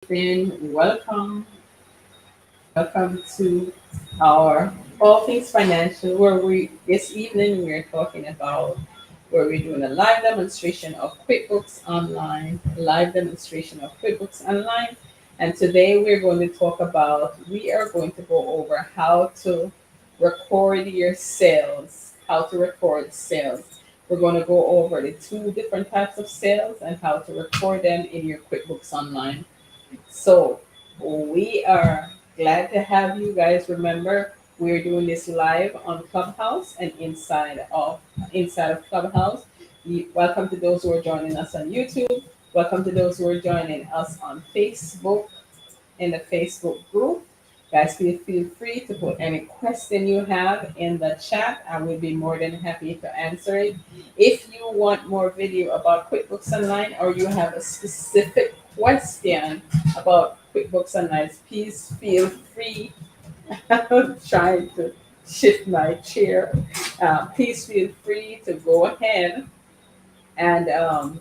friend. Welcome to our All Things Financial, where we this evening we're talking about where we're doing a live demonstration of QuickBooks Online, and today we are going to go over how to record your sales, how to record sales. We're going to go over the two different types of sales and how to record them in your QuickBooks Online. So we are glad to have you guys. Remember, we're doing this live on Clubhouse and inside of Clubhouse. Welcome to those who are joining us on YouTube. Welcome to those who are joining us on Facebook in the Facebook group. Guys, feel free to put any question you have in the chat. I will be more than happy to answer it. If you want more video about QuickBooks Online or you have a specific question about QuickBooks Online, please feel free. I'm trying to shift my chair. Please feel free to go ahead and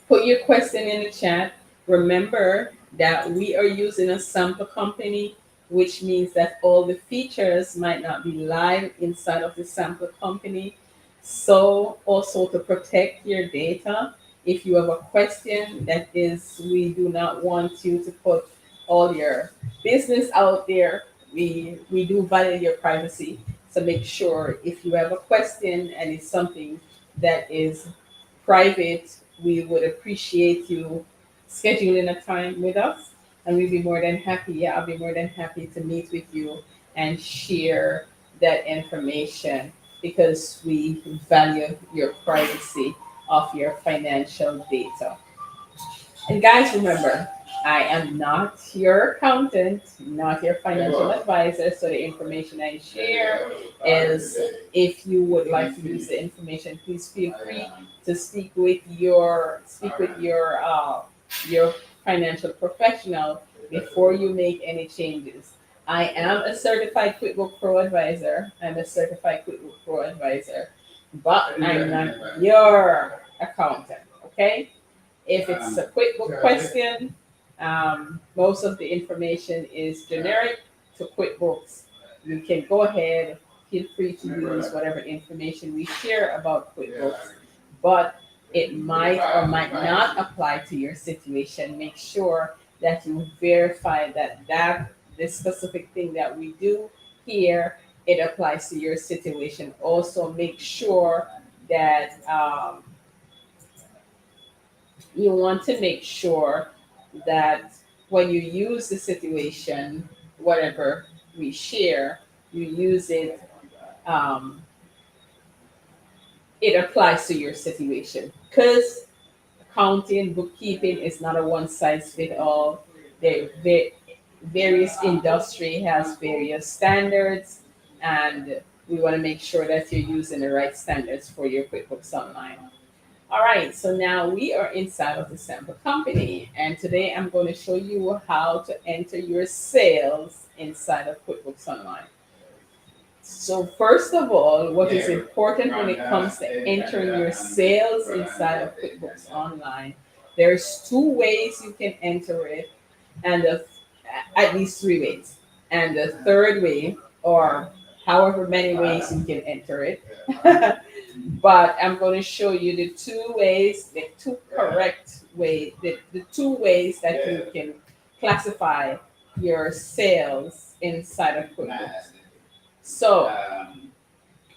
put your question in the chat. Remember that we are using a sample company, which means that all the features might not be live inside of the sample company. So also to protect your data, if you have a question we do not want you to put all your business out there. We do value your privacy. So make sure if you have a question and it's something that is private, we would appreciate you scheduling a time with us, and we'd be more than happy. Yeah, I'll be more than happy to meet with you and share that information because we value your privacy of your financial data. And guys, remember, I am not your accountant, not your financial advisor. So the information I share is, if you would like to use the information, please feel free to speak with your financial professional before you make any changes. I am a certified QuickBook Pro advisor. But I'm not your accountant. Okay. If it's a QuickBook question, most of the information is generic to QuickBooks. You can go ahead, feel free to use whatever information we share about QuickBooks, but it might or might not apply to your situation. Make sure that you verify that this specific thing that we do here, it applies to your situation. Also, make sure that you want to make sure that when you use the situation, whatever we share, you use it, um, it applies to your situation. Because accounting, bookkeeping is not a one size fit all. Various industry has various standards, and we want to make sure that you're using the right standards for your QuickBooks Online. All right, so now we are inside of the sample company, and today I'm going to show you how to enter your sales inside of QuickBooks Online. So first of all, what is important when it comes to entering your sales inside of QuickBooks Online, there's two ways you can enter it, and at least three ways. And the third way, or however many ways you can enter it, but I'm going to show you the two ways, the two correct way, the two ways that you can classify your sales inside of QuickBooks. So,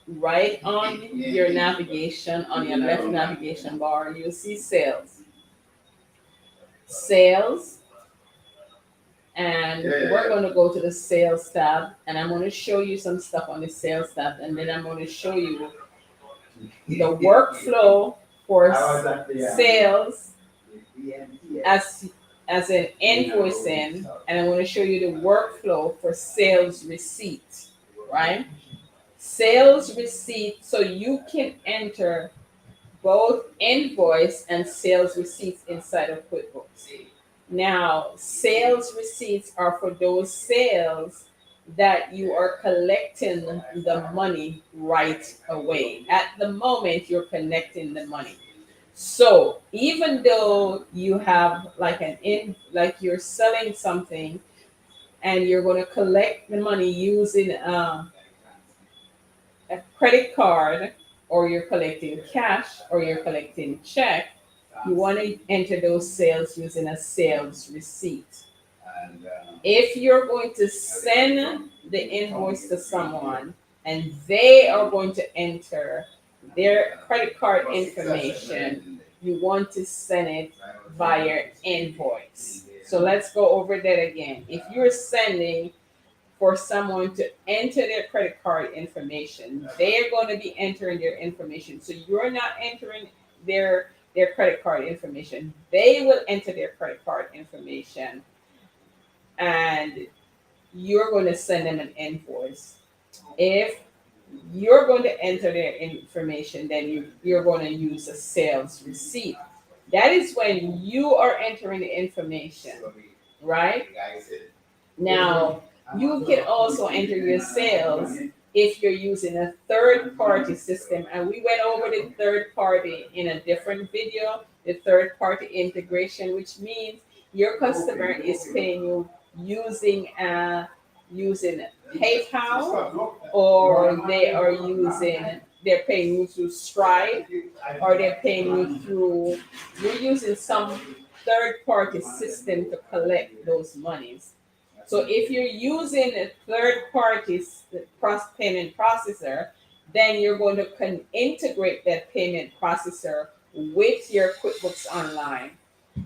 right on your navigation, on your left navigation bar, you'll see sales. Sales, and we're going to go to the sales tab, and I'm going to show you some stuff on the sales tab, and then I'm going to show you the workflow for sales as an invoicing, and I'm going to show you the workflow for sales receipt, right? Sales receipt, so you can enter both invoice and sales receipts inside of QuickBooks. Now, sales receipts are for those sales that you are collecting the money right away. At the moment, you're collecting the money. So even though you have like like you're selling something and you're going to collect the money using a credit card, or you're collecting cash, or you're collecting check, you want to enter those sales using a sales receipt. If you're going to send the invoice to someone and they are going to enter their credit card information, you want to send it via invoice. So let's go over that again. If you're sending for someone to enter their credit card information, they're going to be entering their information. So you're not entering their credit card information. They will enter their credit card information, and you're going to send them an invoice. If you're going to enter their information, then you're going to use a sales receipt. That is when you are entering the information, right? Now, you can also enter your sales if you're using a third party system. And we went over the third party in a different video, the third party integration, which means your customer is paying you using using PayPal, or they're paying you through Stripe, or they're paying you through, you're using some third party system to collect those monies. So if you're using a third party payment processor, then you're going to integrate that payment processor with your QuickBooks Online.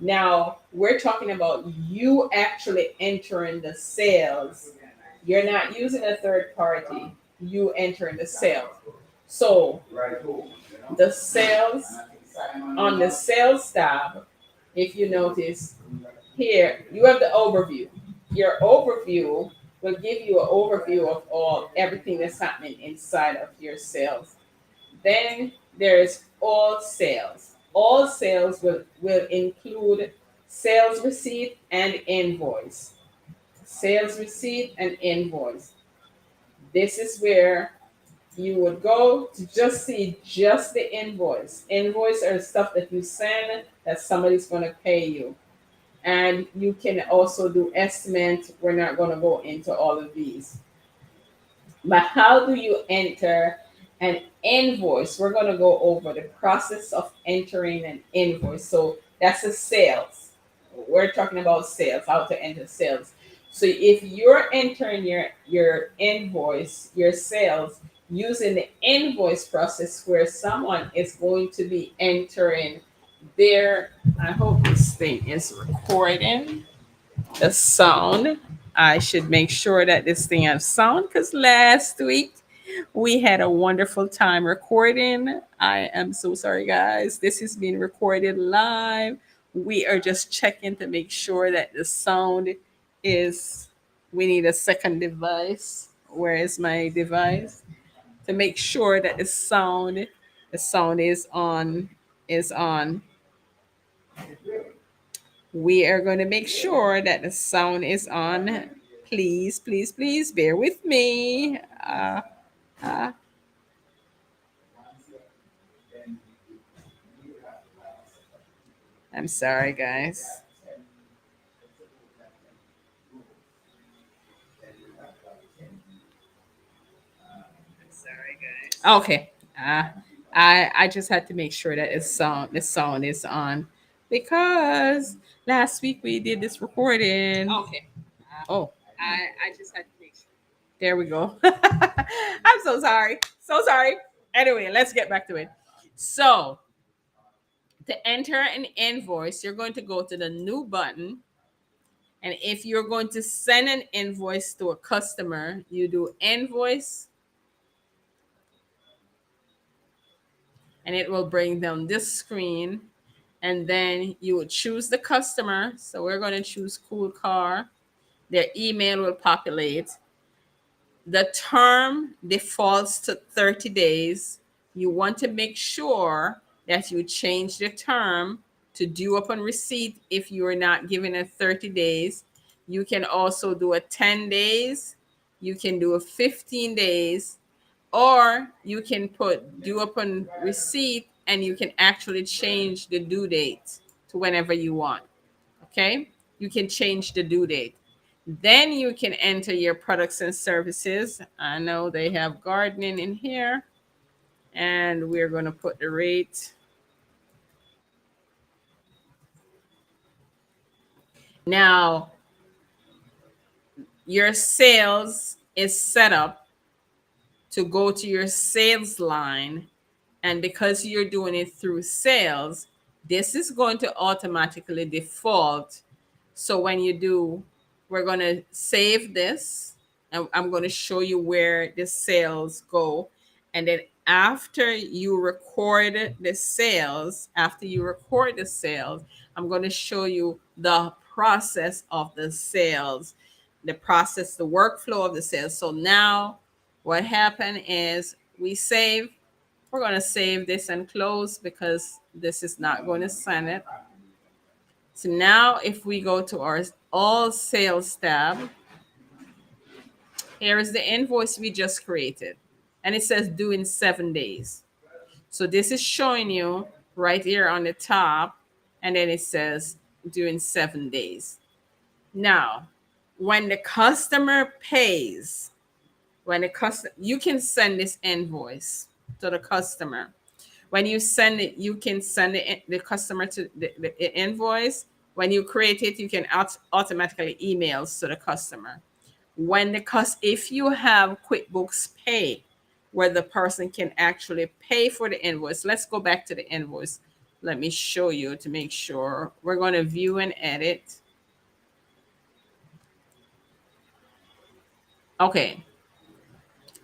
Now, we're talking about you actually entering the sales. You're not using a third party, you entering the sales. So the sales, on the sales tab, if you notice here, you have the overview. Your overview will give you an overview of everything that's happening inside of your sales. Then there's all sales. All sales will include sales receipt and invoice. Sales receipt and invoice. This is where you would go to just see just the invoice. Invoice are stuff that you send that somebody's going to pay you. And you can also do estimate. We're not going to go into all of these. But how do you enter an invoice? We're going to go over the process of entering an invoice. So that's a sales. We're talking about sales, how to enter sales. So if you're entering your invoice, your sales, using the invoice process where someone is going to be entering their, I hope this thing is recording the sound. I should make sure that this thing has sound, because last week we had a wonderful time recording. I am so sorry, guys. This is being recorded live. We are just checking to make sure that the sound is. We need a second device. Where is my device? To make sure that the sound is on. Is on. We are going to make sure that the sound is on. Please, please, please bear with me. Uh, I'm sorry, guys. Okay. I just had to make sure that the sound is on, because last week we did this recording. Okay. Oh, I just had to make sure. There we go. I'm so sorry. So sorry. Anyway, let's get back to it. So, to enter an invoice, you're going to go to the new button. And if you're going to send an invoice to a customer, you do invoice, and it will bring down this screen. And then you would choose the customer. So we're going to choose Cool Car. Their email will populate. The term defaults to 30 days. You want to make sure that you change the term to due upon receipt if you are not given a 30 days. You can also do a 10 days. You can do a 15 days, or you can put due upon receipt and you can actually change the due date to whenever you want. Okay, you can change the due date. Then you can enter your products and services. I know they have gardening in here, and we're going to put the rate. Now, your sales is set up to go to your sales line. And because you're doing it through sales, this is going to automatically default. So when you do, we're going to save this, and I'm going to show you where the sales go. And then after you record the sales, I'm going to show you the process of the sales, the workflow of the sales. So now what happened is we're going to save this and close because this is not going to send it. So now if we go to our all sales tab, here is the invoice we just created. And it says due in 7 days. So this is showing you right here on the top. And then it says due in 7 days. Now, when the customer pays, you can send this invoice to the customer. When you send it, you can send the customer to the invoice. When you create it, you can automatically emails to the customer. If you have QuickBooks Pay, where the person can actually pay for the invoice. Let's go back to the invoice. Let me show you to make sure. We're going to view and edit. Okay.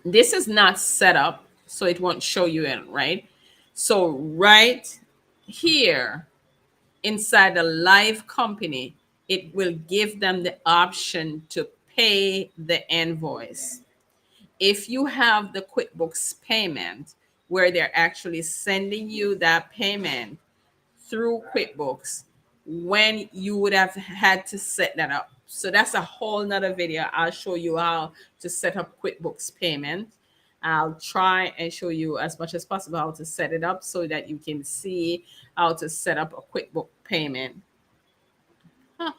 This is not set up, so it won't show you it, right? So right here inside the live company, it will give them the option to pay the invoice. If you have the QuickBooks payment where they're actually sending you that payment through QuickBooks, when you would have had to set that up. So that's a whole nother video. I'll show you how to set up QuickBooks payment. I'll try and show you as much as possible how to set it up so that you can see how to set up a QuickBook payment. Huh.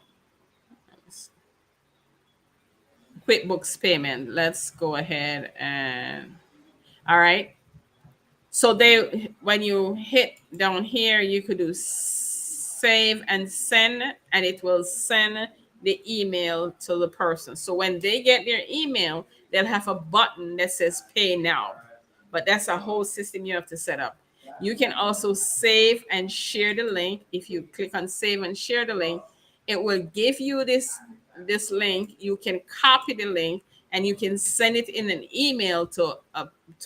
QuickBooks payment. Let's go ahead and, all right. So when you hit down here, you could do save and send, and it will send the email to the person. So when they get their email, they'll have a button that says pay now. But that's a whole system you have to set up. You can also save and share the link. If you click on save and share the link, it will give you this link. You can copy the link and you can send it in an email to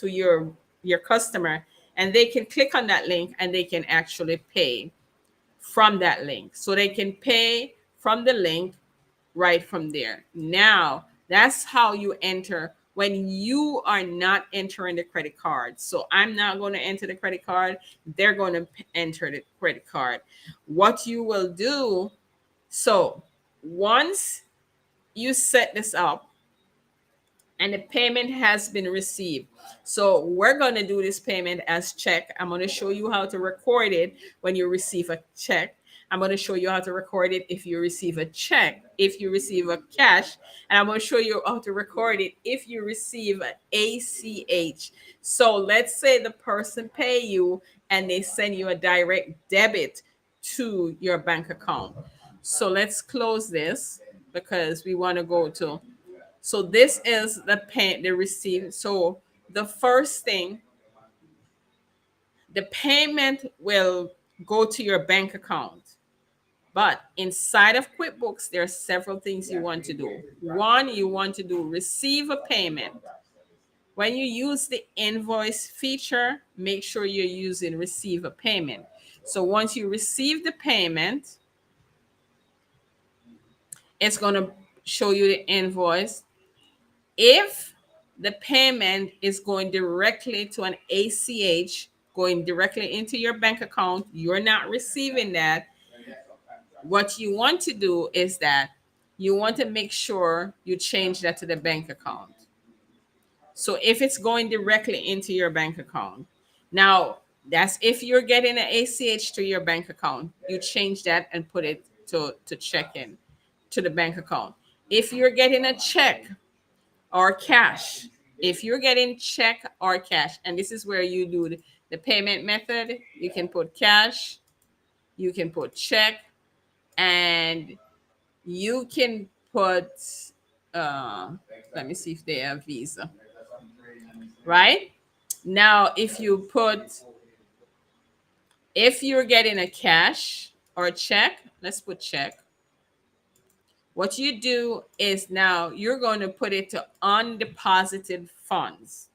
your customer, and they can click on that link and they can actually pay from that link. So they can pay from the link right from there. Now, that's how you enter when you are not entering the credit card. So I'm not going to enter the credit card. They're going to enter the credit card. What you will do, so once you set this up, and the payment has been received. So we're going to do this payment as check. I'm going to show you how to record it when you receive a check. I'm going to show you how to record it if you receive a check, if you receive a cash, and I'm going to show you how to record it if you receive an ACH. So let's say the person pay you and they send you a direct debit to your bank account. So let's close this because we want to go to, so this is the receipt. So the first thing, the payment will go to your bank account. But inside of QuickBooks, there are several things you want to do. One, you want to do receive a payment. When you use the invoice feature, make sure you're using receive a payment. So once you receive the payment, it's going to show you the invoice. If the payment is going directly to an ACH, going directly into your bank account, you're not receiving that. What you want to do is that you want to make sure you change that to the bank account. So if it's going directly into your bank account, now That's if you're getting an ACH to your bank account, you change that and put it to check in to the bank account. If you're getting a check or cash, if you're getting check or cash, and this is where you do the payment method, you can put cash, you can put check, and you can put, uh, let me see if they have Visa, right? Now, if you're getting a cash or a check, let's put check. What you do is now you're going to put it to undeposited funds.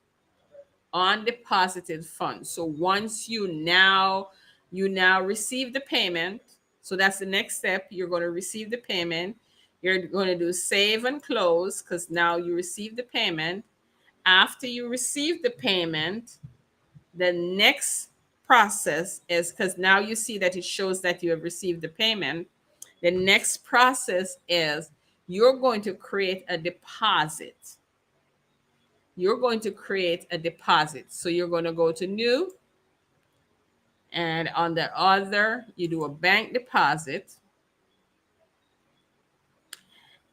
Undeposited funds. So once you now receive the payment, so that's the next step. You're going to receive the payment. You're going to do save and close because now you receive the payment. After you receive the payment, the next process is, because now you see that it shows that you have received the payment. The next process is you're going to create a deposit. You're going to create a deposit. So you're going to go to new, and on the other, you do a bank deposit.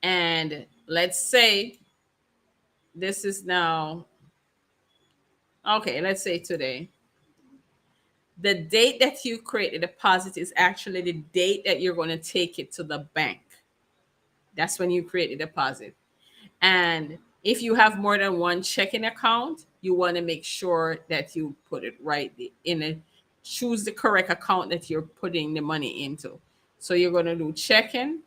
And let's say this is now, okay, let's say today. The date that you create the deposit is actually the date that you're going to take it to the bank. That's when you create the deposit. And if you have more than one checking account, you want to make sure that you put it right in a, choose the correct account that you're putting the money into. So you're going to do checking.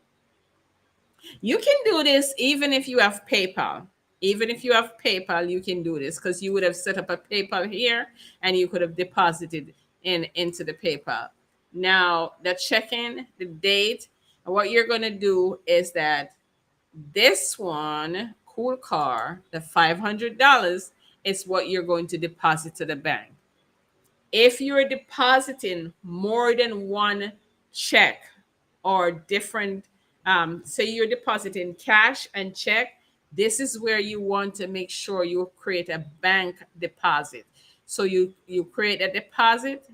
You can do this even if you have PayPal. Even if you have PayPal, you can do this because you would have set up a PayPal here and you could have deposited into the PayPal. Now, the check-in, the date, and what you're going to do is that this one, Cool Car, the $500 is what you're going to deposit to the bank. If you're depositing more than one check or different, say you're depositing cash and check, this is where you want to make sure you create a bank deposit. So you create a deposit,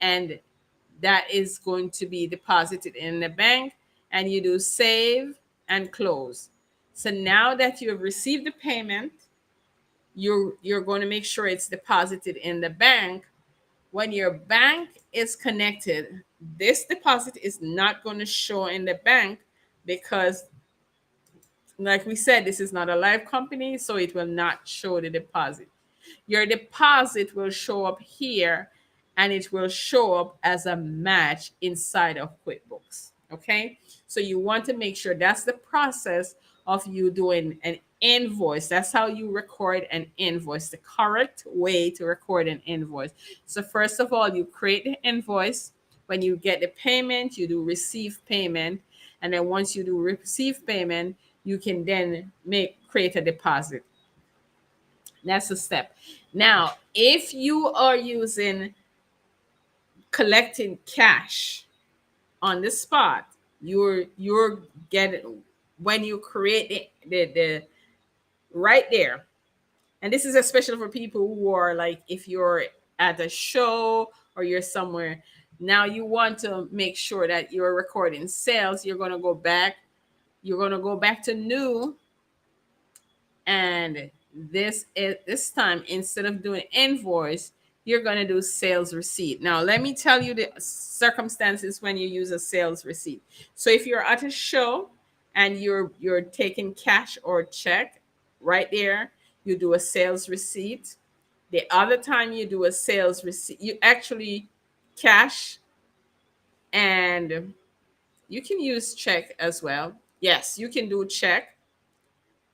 and that is going to be deposited in the bank, and you do save and close. So now that you have received the payment, you're going to make sure it's deposited in the bank. When your bank is connected, this deposit is not going to show in the bank because, like we said, this is not a live company, so it will not show the deposit. Your deposit will show up here, and it will show up as a match inside of QuickBooks. Okay. So you want to make sure that's the process of you doing an invoice. That's how you record an invoice, the correct way to record an invoice. So, first of all, you create the invoice. When you get the payment, you do receive payment. And then once you do receive payment, you can then create a deposit. That's a step. Now, if you are using collecting cash on the spot, you're getting, when you create the right there. And this is especially for people who are like, if you're at a show or you're somewhere, now you want to make sure that you're recording sales. You're going to go back to new, and this time, instead of doing invoice, you're going to do sales receipt. Now let me tell you the circumstances when you use a sales receipt. So if you're at a show and you're taking cash or check, right there you do a sales receipt. The other time you do a sales receipt, you actually cash, and you can use check as well. Yes, you can do check.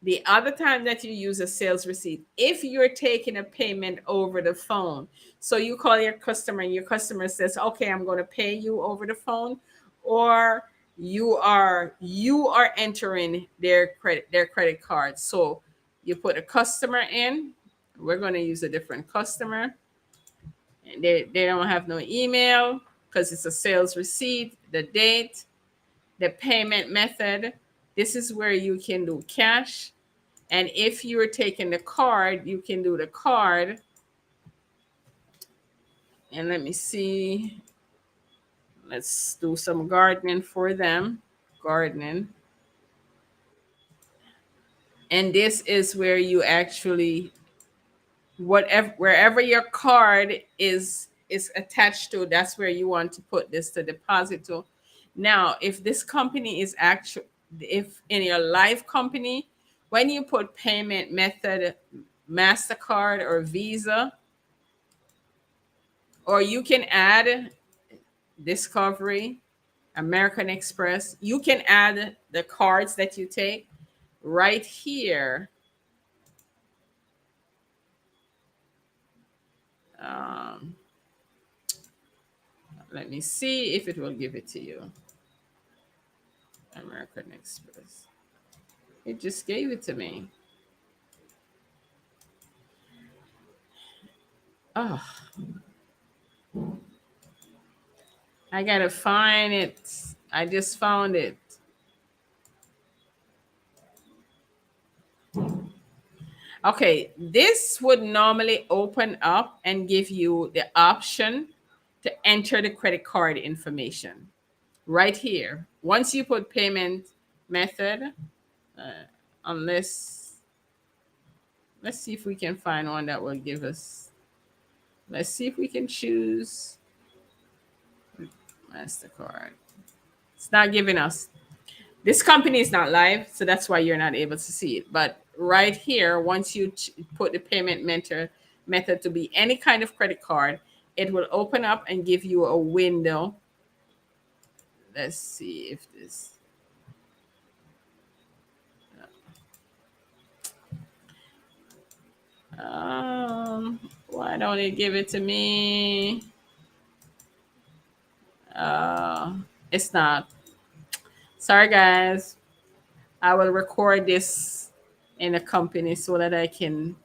The other time that you use a sales receipt, if you're taking a payment over the phone, so you call your customer and your customer says, okay, I'm going to pay you over the phone, or you are entering their credit card. So you put a customer in. We're going to use a different customer. And they don't have no email because it's a sales receipt, the date, the payment method. This is where you can do cash. And if you're taking the card, you can do the card. And let me see. Let's do some gardening for them. Gardening. And this is where you actually, whatever, wherever your card is attached to, that's where you want to put this to deposit to. Now if this company is actually, if in your life company, when you put payment method, MasterCard or Visa, or you can add Discovery, American Express, you can add the cards that you take right here. um, Let me see if it will give it to you. American Express. It just gave it to me. Oh, I gotta find it. I just found it. Okay, this would normally open up and give you the option to enter the credit card information right here. Once you put payment method, uh, unless, let's see if we can find one that will give us, let's see if we can choose MasterCard. It's not giving us. This company is not live, so that's why you're not able to see it. But right here, once you put the payment method to be any kind of credit card, it will open up and give you a window. Let's see if this. Why don't it give it to me? Uh, it's not. Sorry, guys. I will record this in a company so that I can,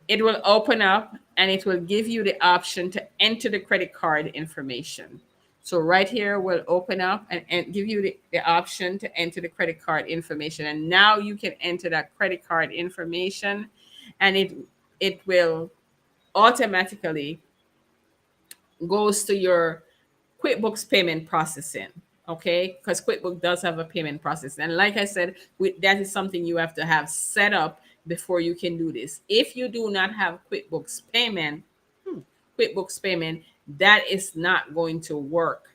it will open up and it will give you the option to enter the credit card information. So right here will open up and give you the option to enter the credit card information. And now you can enter that credit card information and it will automatically goes to your QuickBooks payment processing. Okay, because QuickBooks does have a payment process, and like I said, that is something you have to have set up before you can do this. If you do not have QuickBooks payment, that is not going to work.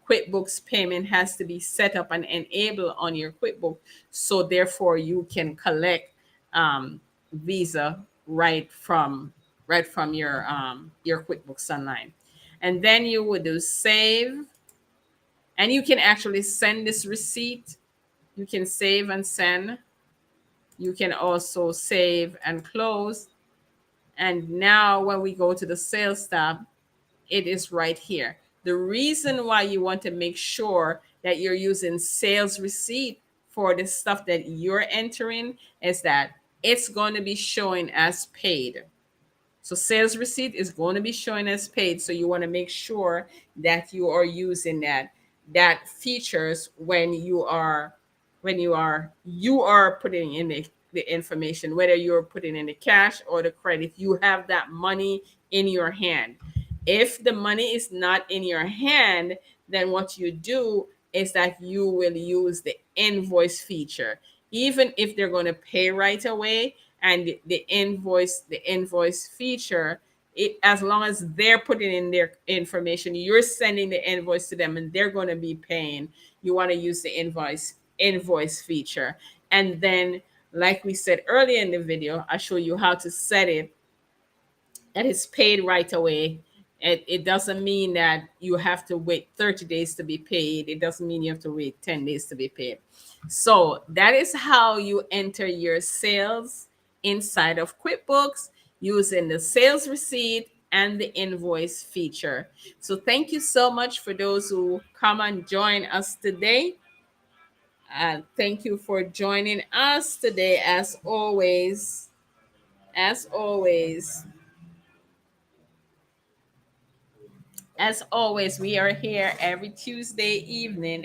QuickBooks payment has to be set up and enabled on your QuickBooks, so therefore you can collect Visa right from your QuickBooks Online, and then you would do save, and you can actually send this receipt. You can save and send. You can also save and close. And now when we go to the sales tab, it is right here. The reason why you want to make sure that you're using sales receipt for the stuff that you're entering is that it's going to be showing as paid. So sales receipt is going to be showing as paid. So you want to make sure that you are using that features when you are putting in the information, whether you're putting in the cash or the credit, you have that money in your hand. If the money is not in your hand, then what you do is that you will use the invoice feature. Even if they're going to pay right away, and the invoice feature, as long as they're putting in their information, you're sending the invoice to them and they're going to be paying. You want to use the invoice feature. And then, like we said earlier in the video, I show you how to set it that is paid right away. It doesn't mean that you have to wait 30 days to be paid. It doesn't mean you have to wait 10 days to be paid. So that is how you enter your sales inside of QuickBooks using the sales receipt and the invoice feature. So thank you so much for those who come and join us today. And thank you for joining us today. As always, As always, we are here every Tuesday evening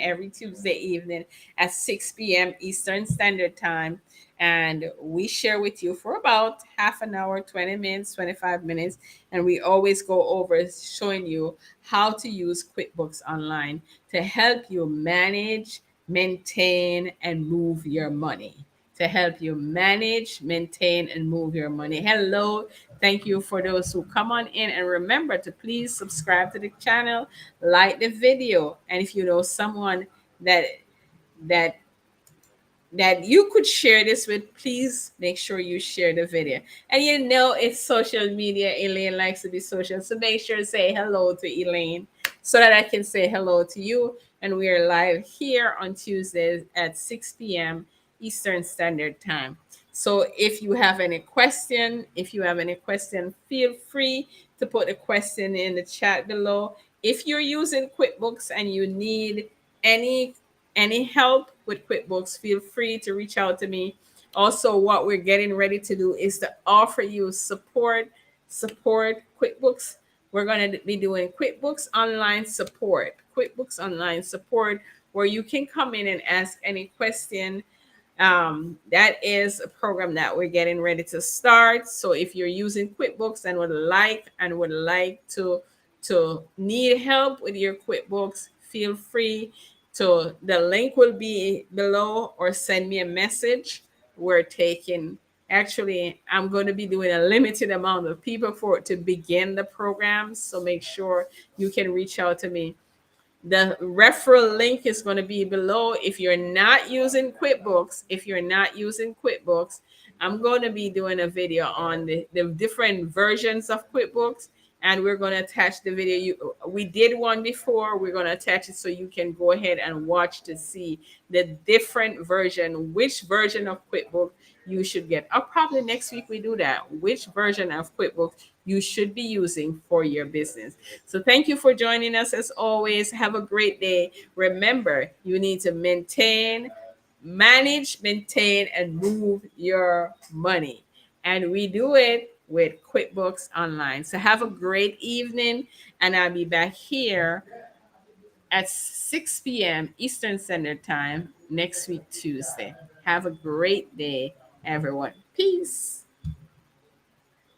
at 6 p.m. Eastern Standard Time. And we share with you for about half an hour, 20 minutes, 25 minutes. And we always go over showing you how to use QuickBooks Online to help you manage, maintain, and move your money. To help you manage, maintain, and move your money. Hello, thank you for those who come on in, and remember to please subscribe to the channel, like the video, and if you know someone that that that you could share this with, please make sure you share the video. And you know it's social media. Elaine likes to be social, so make sure to say hello to Elaine so that I can say hello to you. And we are live here on Tuesdays at 6 p.m. Eastern Standard Time. So if you have any question, feel free to put a question in the chat below. If you're using QuickBooks and you need any any help with QuickBooks, feel free to reach out to me. Also, what we're getting ready to do is to offer you support QuickBooks. We're going to be doing QuickBooks Online support. QuickBooks Online support, where you can come in and ask any question. That is a program that we're getting ready to start. So if you're using QuickBooks and would like to need help with your QuickBooks, feel free to, the link will be below, or send me a message. We're taking, actually, I'm going to be doing a limited amount of people for to begin the program. So make sure you can reach out to me. The referral link is going to be below. If you're not using QuickBooks, I'm going to be doing a video on the different versions of QuickBooks, and we're going to attach the video. We did one before. We're going to attach it so you can go ahead and watch to see the different version, which version of QuickBooks you should get. Or probably next week we do that. Which version of QuickBooks you should be using for your business. So thank you for joining us as always. Have a great day. Remember, you need to manage, maintain, and move your money. And we do it with QuickBooks Online. So have a great evening, and I'll be back here at 6 p.m. Eastern Standard Time next week, Tuesday. Have a great day, everyone. Peace.